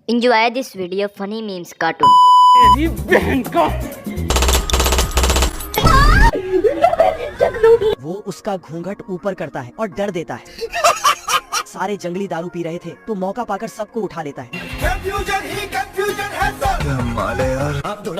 Enjoy this video funny memes cartoon. तेरी बहन का वो उसका घूंघट ऊपर करता है और डर देता है। सारे जंगली दारू पी रहे थे तो मौका पाकर सबको उठा लेता है।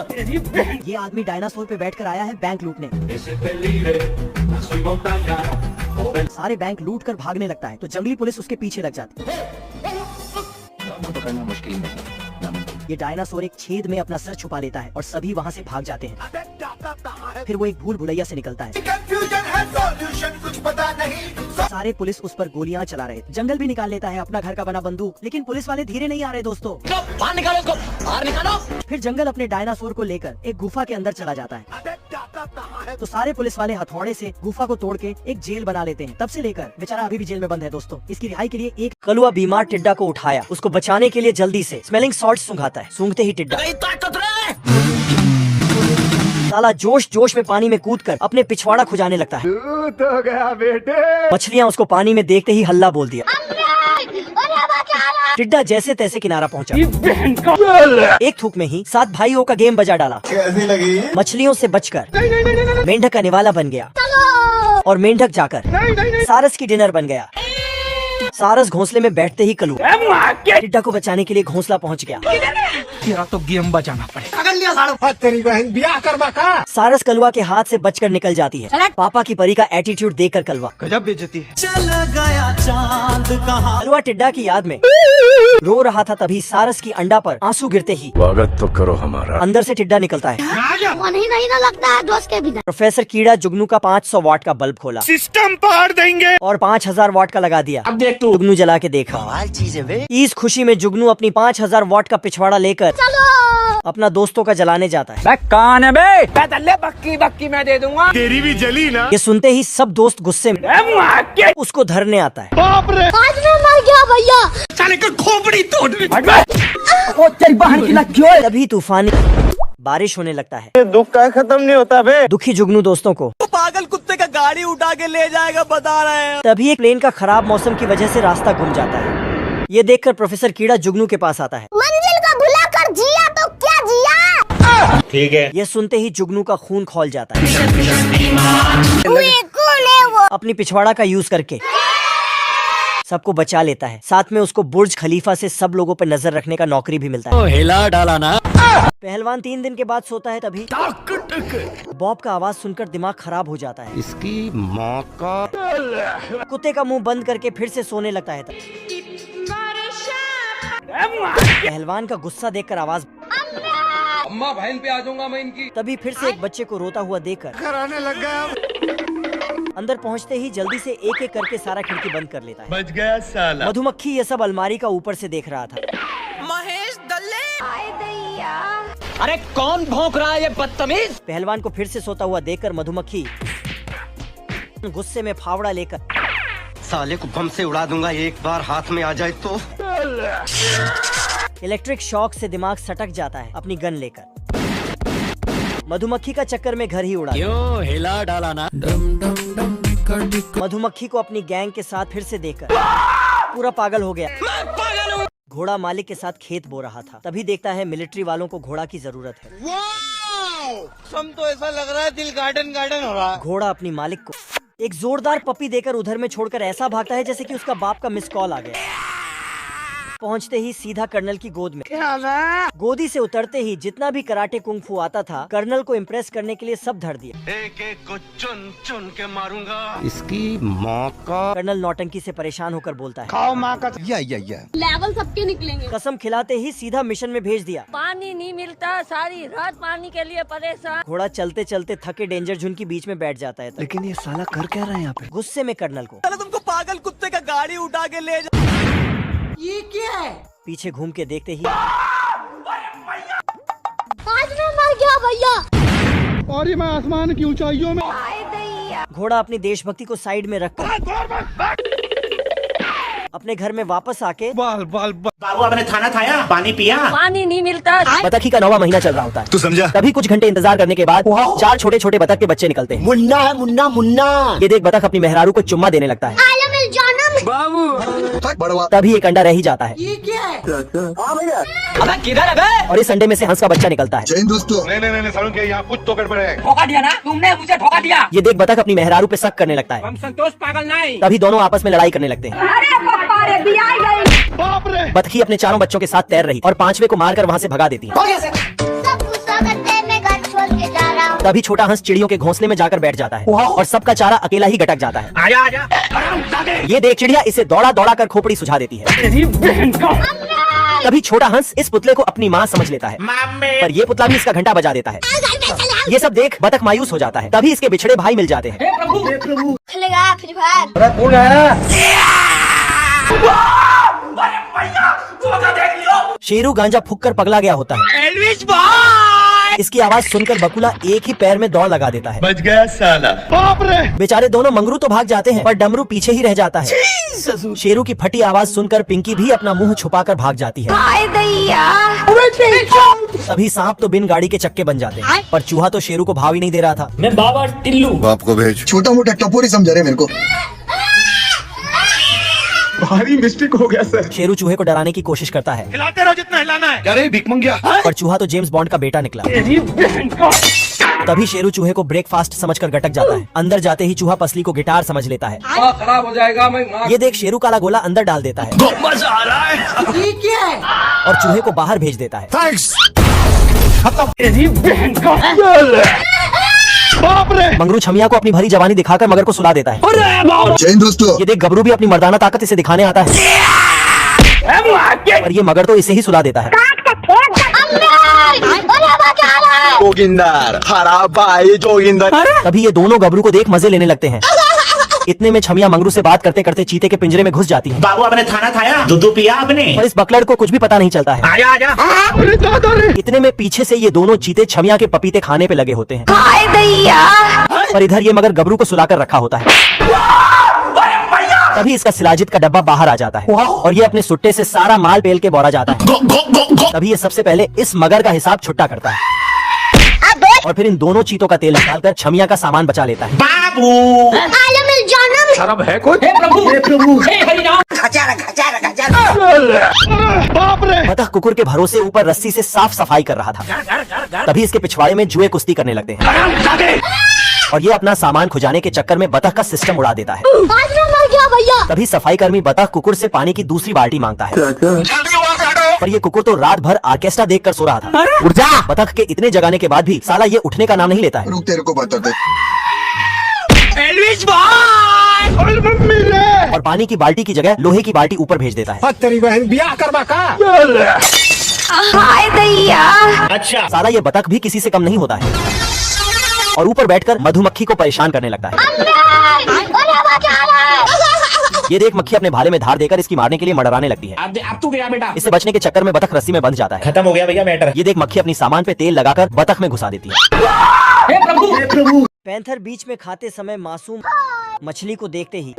तेरी बहन ये आदमी डायनासोर पे बैठकर आया है बैंक लूटने। सारे बैंक लूट कर भागने लगता है तो जंगली पुलिस उसके पीछे लग जाती है। ये डायनासोर एक छेद में अपना सर छुपा लेता है और सभी वहाँ से भाग जाते हैं। फिर वो एक भूल भुलैया से निकलता है। सारे पुलिस उस पर गोलियां चला रहे थे। जंगल भी निकाल लेता है अपना घर का बना बंदूक, लेकिन पुलिस वाले धीरे नहीं आ रहे दोस्तों। बाहर निकालो इसको, बाहर निकालो। फिर जंगल अपने डायनासोर को लेकर एक गुफा के अंदर चला जाता है। तो सारे पुलिस वाले हथौड़े से गुफा को तोड़ के एक जेल बना लेते हैं। तब से लेकर बेचारा अभी भी जेल में बंद है दोस्तों। इसकी रिहाई के लिए एक कलुआ बीमार टिड्डा को उठाया। उसको बचाने के लिए जल्दी से स्मेलिंग सॉल्ट सूंघाता है। सूंघते ही टिड्डा साला जोश जोश में पानी में कूदकर अपने पिछवाड़ा खुजाने लगता है। तो गया बेटे। मछलियाँ उसको पानी में देखते ही हल्ला बोल दिया। टिड्डा जैसे तैसे किनारा पहुंचा। बहन का एक थूक में ही 7 भाइयों का गेम बजा डाला। कैसी लगी? मछलियों से बचकर मेंढक का निवाला बन गया और मेंढक जाकर सारस की डिनर बन गया। सारस घोंसले में बैठते ही कलुआ टिड्डा को बचाने के लिए घोंसला पहुंच गया। तेरा तो गेम बचाना पड़ेगा। तेरी बहन ब्याह करवा का। सारस कलुआ के हाथ से बचकर निकल जाती है। पापा की परी का एटीट्यूड देखकर कलुआ गजब बेइज्जती है। कलुआ टिड्डा की याद में रो रहा था। तभी सारस की अंडा पर आंसू गिरते ही स्वागत तो करो हमारा। अंदर से टिड्डा निकलता है। नहीं ना लगता है दोस्त के बिना। प्रोफेसर कीड़ा जुगनू का 500 वाट का बल्ब खोला सिस्टम पार देंगे। और 5000 वाट का लगा दिया। अब देख तू। जुगनू जला के देखा। इस खुशी में जुगनू अपनी 5000 वाट का पिछवाड़ा लेकर अपना दोस्तों का जलाने जाता है। कौन है बे? पहले बक्की बक्की मैं दे दूंगा। तेरी भी जली ना। ये सुनते ही सब दोस्त गुस्से में उसको धरने आता है। बाप रे, आज मैं मर गया भैया। साले का खोपड़ी तोड़ दी। ओ तेरी बहन की लग क्यों? तभी तूफानी बारिश होने लगता है। दुख का खत्म नहीं होता बे। दुखी जुगनू दोस्तों को पागल कुत्ते का गाड़ी उठा के ले जाएगा बता रहे हैं। तभी एक प्लेन का खराब मौसम की वजह से रास्ता गुम जाता है। ये देखकर प्रोफेसर कीड़ा जुगनू के पास आता है। मंजिल को भुला कर जिया तो क्या जिया। ठीक है। ये सुनते ही जुगनू का खून खौल जाता है। कौन है वो? अपनी पिछवाड़ा का यूज करके सबको बचा लेता है। साथ में उसको बुर्ज खलीफा से सब लोगों पर नजर रखने का नौकरी भी मिलता है। हिला डाला ना। पहलवान 3 दिन के बाद सोता है। तभी बॉब का आवाज सुनकर दिमाग खराब हो जाता है। इसकी माँ का। कुत्ते का मुंह बंद करके फिर से सोने लगता है। पहलवान का गुस्सा देखकर आवाज अम्मा बहन पे आ जाऊंगा मैं इनकी। तभी फिर से एक बच्चे को रोता हुआ देखकर कराने लग गया। अंदर पहुंचते ही जल्दी से एक एक करके सारा खिड़की बंद कर लेता है। बच गया साला। मधुमक्खी ये सब अलमारी का ऊपर से देख रहा था। महेश दल्ले। आए दैया। अरे कौन भौंक रहा है ये बदतमीज? पहलवान को फिर से सोता हुआ देखकर मधुमक्खी गुस्से में फावड़ा लेकर साले को बम से उड़ा दूंगा एक बार हाथ में आ जाए तो। इलेक्ट्रिक शॉक से दिमाग सटक जाता है अपनी गन लेकर। मधुमक्खी का चक्कर में घर ही उड़ा। क्यों हिला डाला ना। मधुमक्खी को अपनी गैंग के साथ फिर से देखकर पूरा पागल हो गया। घोड़ा मालिक के साथ खेत बो रहा था। तभी देखता है मिलिट्री वालों को घोड़ा की जरूरत है। हम तो ऐसा लग रहा है दिल गार्डन गार्डन हो रहा है। घोड़ा अपनी मालिक को एक जोरदार पप्पी देकर उधर में छोड़कर ऐसा भागता है जैसे कि उसका बाप का मिस कॉल आ गया। पहुंचते ही सीधा कर्नल की गोद में। गोदी से उतरते ही जितना भी कराटे कुंग-फू आता था कर्नल को इम्प्रेस करने के लिए सब धर दिया। एक एक को चुन चुन के मारूंगा। इसकी माँ का। कर्नल नौटंकी से परेशान होकर बोलता है। खाओ माँ का। या। लेवल सबके निकलेंगे। कसम खिलाते ही सीधा मिशन में भेज दिया। पानी नहीं मिलता, सारी रात पानी के लिए परेशान। घोड़ा चलते चलते थके डेंजर झुंड के बीच में बैठ जाता है। लेकिन ये साला कर क्या रहा है यहाँ पे? गुस्से में कर्नल को तुमको पागल कुत्ते का गाड़ी उठा के ले जा। ये क्या है? पीछे घूम के देखते ही आज मैं मर गया भैया। और ये मैं आसमान की ऊंचाइयों में। आए दैया। घोड़ा अपनी देशभक्ति को साइड में रखकर अपने घर में वापस आके बाबू आपने खाना खाया, पानी पिया? पानी नहीं मिलता। बतखी का 9वां महीना चल रहा होता है। तू समझा? तभी कुछ घंटे इंतजार करने के बाद 4 छोटे छोटे बतख के बच्चे निकलते हैं। मुन्ना है मुन्ना मुन्ना। ये देख बतख अपनी मेहरारू को चुम्मा देने लगता है। आलम जानम तभी एक अंडा रह ही जाता है और इस अंडे में से हंस का बच्चा निकलता है। नहीं सारुण के यहाँ कुछ तो गड़बड़ है। धोखा दिया ना तुमने, मुझे धोखा दिया। ये देख बतख अपनी मेहरारू पे शक करने लगता है। हम संतोष पागल नहीं। तभी दोनों आपस में लड़ाई करने लगते हैं। बतखी अपने चारों बच्चों के साथ तैर रही और पांचवे को मारकर वहाँ से भगा देती है। सब गुस्सा करते हैं, मैं घर छोड़ के जा रहा हूँ। तभी छोटा हंस चिड़ियों के घोंसले में जाकर बैठ जाता है और सबका चारा अकेला ही गटक जाता है। आजा आजा। ये देख चिड़िया इसे दौड़ा दौड़ा कर खोपड़ी सुझा देती है। तभी छोटा हंस इस पुतले को अपनी माँ समझ लेता है, पर ये पुतला भी इसका घंटा बजा देता है। ये सब देख बतख मायूस हो जाता है। तभी इसके बिछड़े भाई मिल जाते हैं। खेलेगा फ्री फायर। शेरू गांजा फूंक कर पगला गया होता है। इसकी आवाज सुनकर बकुला एक ही पैर में दौड़ लगा देता है। बच गया साला। बाप रे। बेचारे दोनों मंगरू तो भाग जाते हैं पर डमरू पीछे ही रह जाता है। शेरू की फटी आवाज सुनकर पिंकी भी अपना मुंह छुपाकर भाग जाती है। तभी सांप तो बिन गाड़ी के चक्के बन जाते हैं, पर चूहा तो शेरू को भाव ही नहीं दे रहा था। मैं बाबा टिल्लू। बाप को भेज। छोटा मोटा टपोरी समझा रहे मेरे को। भारी मिस्टेक हो गया सर। शेरू चूहे को डराने की कोशिश करता है, हिलाते रहो जितना हिलाना है। अरे भिख मंगिया। पर चूहा तो जेम्स बॉन्ड का बेटा निकला। तभी शेरू चूहे को ब्रेकफास्ट समझकर गटक जाता है। अंदर जाते ही चूहा पसली को गिटार समझ लेता है। खराब हो जाएगा। मैं ये देख शेरू काला गोला अंदर डाल देता है मजा आ रहा है। ये क्या है? और चूहे को बाहर भेज देता है। बाप रे। मंगरू छमिया को अपनी भरी जवानी दिखाकर मगर को सुला देता है। जैन दोस्तों। ये देख गबरू भी अपनी मर्दाना ताकत इसे दिखाने आता है, पर ये मगर तो इसे ही सुला देता है। जोगिंदर खराब भाई जोगिंदर। तभी ये दोनों गबरू को देख मजे लेने लगते हैं। इतने में छमिया मंगरू से बात करते करते चीते के पिंजरे में घुस जाती है। बाबू आपने खाना खाया, दूध पिया आपने? पर इस बकलड़ को कुछ भी पता नहीं चलता है। आजा आजा। इतने में पीछे से ये दोनों चीते छमिया के पपीते खाने पे लगे होते हैं, पर इधर ये मगर गबरू को सुलाकर रखा होता है। तभी इसका सिलाजित का डब्बा बाहर आ जाता है और ये अपने सुट्टे से सारा माल पेल के बोरा जाता है। तभी ये सबसे पहले इस मगर का हिसाब छुट्टा करता है और फिर इन दोनों चीतों का तेल निकालकर छमिया का सामान बचा लेता है। बाबू शराब है कुछ? बाप रे। बतख कुकुर के भरोसे ऊपर रस्सी से साफ सफाई कर रहा था। तभी इसके पिछवाड़े में जुए कुश्ती करने लगते हैं और ये अपना सामान खुजाने के चक्कर में बतख का सिस्टम उड़ा देता है। भैया तभी सफाई कर्मी बतख कुकुर से पानी की दूसरी बाल्टी मांगता है, पर ये कुकुर तो रात भर ऑर्केस्ट्रा देखकर सो रहा था। बतख के इतने जगाने के बाद भी साला ये उठने का नाम नहीं लेता है। रुक तेरे को बता दे। और पानी की बाल्टी की जगह लोहे की बाल्टी ऊपर भेज देता है। तेरी बहन ब्याह करवा का। अच्छा। साला ये बतख भी किसी से कम नहीं होता है और ऊपर बैठकर मधुमक्खी को परेशान करने लगता है। ये देख मक्खी अपने भाले में धार देकर इसकी मारने के लिए मडराने लगती है। अब तू गया बेटा। इससे बचने के चक्कर में बतख रस्सी में बंध जाता है। खत्म हो गया भैया मैटर। ये देख मक्खी अपनी सामान पे तेल लगाकर बतख में घुसा देती है। पैंथर बीच में खाते समय मासूम मछली को देखते ही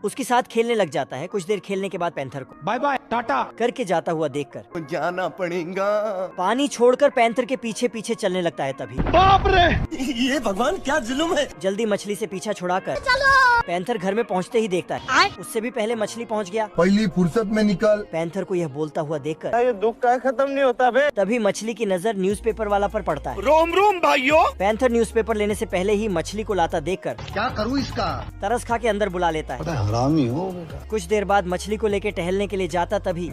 उसके साथ खेलने लग जाता है। कुछ देर खेलने के बाद पैंथर को बाय बाय टाटा करके जाता हुआ देखकर जाना पड़ेगा। पानी छोड़कर पैंथर के पीछे पीछे चलने लगता है। तभी बाप रे। ये भगवान क्या जुल्म है। जल्दी मछली से पीछा छुड़ाकर पैंथर घर में पहुंचते ही देखता है उससे भी पहले मछली पहुंच गया। पहली फुर्सत में निकल। पैंथर को यह बोलता हुआ देखकर ये दुख का खत्म नहीं होता बे। तभी मछली की नजर न्यूज़पेपर वाला पर पड़ता है। रोम रोम भाइयों। पैंथर न्यूज़पेपर लेने से पहले ही मछली को लाता देखकर क्या करूँ इसका? तरस खा के अंदर बुला लेता है। हरामी हो बेटा। कुछ देर बाद मछली को लेके टहलने के लिए जाता तभी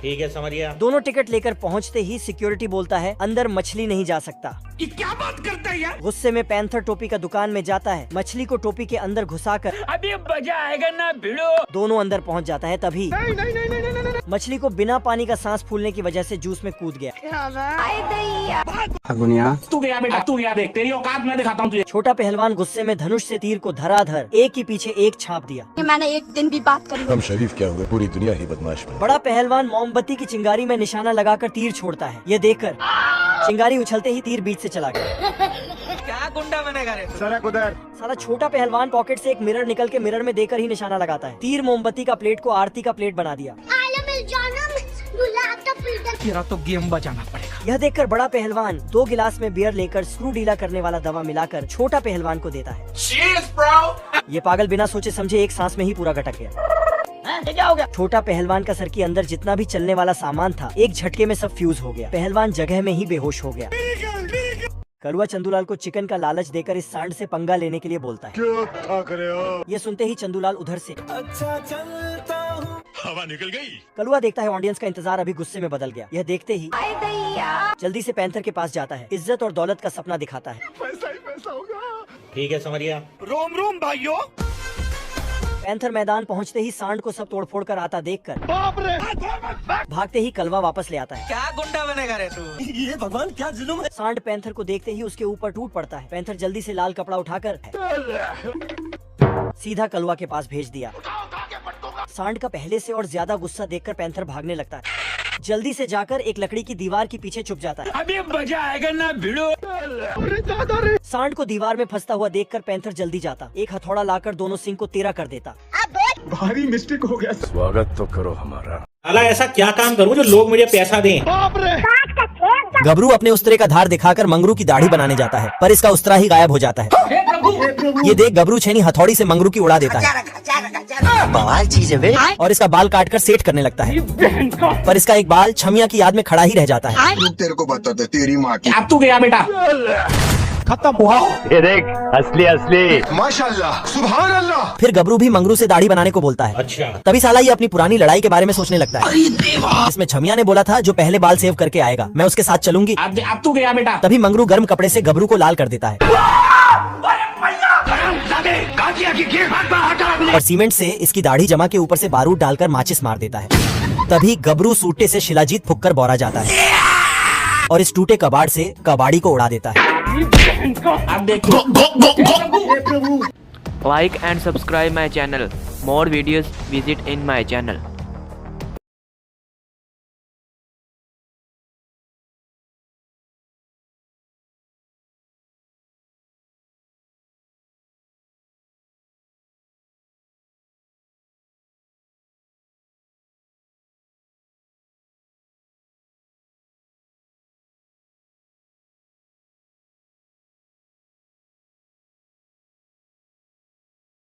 ठीक है समझ गया। दोनों टिकट लेकर पहुंचते ही सिक्योरिटी बोलता है अंदर मछली नहीं जा सकता। ये क्या बात करता है यार। गुस्से में पैंथर टोपी का दुकान में जाता है, मछली को टोपी के अंदर घुसाकर अभी मजा आएगा ना भिड़ो। दोनों अंदर पहुंच जाता है। तभी मछली को बिना पानी का सांस फूलने की वजह से जूस में कूद गया। तू गया बेटा तू गया। देख तेरी औकात मैं दिखाता हूँ तुझे। छोटा पहलवान गुस्से में धनुष से तीर को धराधर एक ही पीछे एक छाप दिया। मैंने एक दिन भी बात करी। हम शरीफ क्या हुए? पूरी दुनिया ही बदमाश बनी। बड़ा पहलवान मोमबत्ती की चिंगारी में निशाना लगाकर तीर छोड़ता है। ये देखकर चिंगारी उछलते ही तीर बीच से चला गया। क्या गुंडा बनेगा रे। सड़क उधर। साला छोटा पहलवान पॉकेट से एक मिरर निकल के मिरर में देकर ही निशाना लगाता है। तीर मोमबत्ती का प्लेट को आरती का प्लेट बना दिया। आलम जानम गुलाब तेरा तो गेम बजाना पड़ेगा। यह देखकर बड़ा पहलवान 2 गिलास में बियर लेकर स्क्रू ढीला करने वाला दवा मिलाकर छोटा पहलवान को देता है। ये पागल बिना सोचे समझे एक सांस में ही पूरा गटक गया। क्या हो गया? छोटा पहलवान का सर के अंदर जितना भी चलने वाला सामान था एक झटके में सब फ्यूज हो गया। पहलवान जगह में ही बेहोश हो गया। कलुआ चंदूलाल को चिकन का लालच देकर इस सांड से पंगा लेने के लिए बोलता है। ये सुनते ही चंदूलाल उधर से हवा निकल गई। कलुआ देखता है ऑडियंस का इंतजार अभी गुस्से में बदल गया। यह देखते ही जल्दी से पैंथर के पास जाता है। इज्जत और दौलत का सपना दिखाता है। ठीक है समरिया। रोम रोम भाइयों। पैंथर मैदान पहुंचते ही सांड को सब तोड़फोड़ कर आता देखकर भागते ही कलवा वापस ले आता है। क्या गुंडा बनेगा रे तू? ये भगवान क्या जुल्म है। सांड पैंथर को देखते ही उसके ऊपर टूट पड़ता है। पैंथर जल्दी से लाल कपड़ा उठाकर सीधा कलवा के पास भेज दिया। सांड का पहले से और ज्यादा गुस्सा देखकर पैंथर भागने लगता है। जल्दी से जाकर एक लकड़ी की दीवार के पीछे छुप जाता है। अभी मजा आएगा ना भिड़ो। सांड को दीवार में फंसता हुआ देखकर पैंथर जल्दी जाता। एक हथौड़ा लाकर दोनों सिंग को 13 कर देता। भारी मिस्टेक हो गया। स्वागत तो करो हमारा। साला ऐसा क्या काम करूं जो लोग मुझे पैसा दें। गबरू अपने उस्तरे का धार दिखाकर मंगरू की दाढ़ी बनाने जाता है, पर इसका उस्तरा ही गायब हो जाता है। ये देख गबरू छेनी हथौड़ी से मंगरू की उड़ा देता है। बवाल चीज है वे। और इसका बाल काटकर सेट करने लगता है, पर इसका एक बाल छमिया की याद में खड़ा ही रह जाता है। तेरे को बताते तेरी माँ की। अब तू गया बेटा। खत्म हुआ। ये देख असली असली। माशाल्लाह सुभान अल्लाह। फिर गबरू भी मंगरू से दाढ़ी बनाने को बोलता है। अच्छा। तभी साला ये अपनी पुरानी लड़ाई के बारे में सोचने लगता है। इसमें छमिया ने बोला था जो पहले बाल सेव करके आएगा मैं उसके साथ चलूंगी। अब तू गया बेटा। तभी मंगरू गर्म कपड़े से गबरू को लाल कर देता है और सीमेंट से इसकी दाढ़ी जमा के ऊपर से बारूद डालकर माचिस मार देता है। तभी गबरू सूटे से शिलाजीत फुककर बौरा जाता है और इस टूटे कबाड़ से कबाड़ी को उड़ा देता है। अब देखो। Like and subscribe my channel. More videos visit in my channel.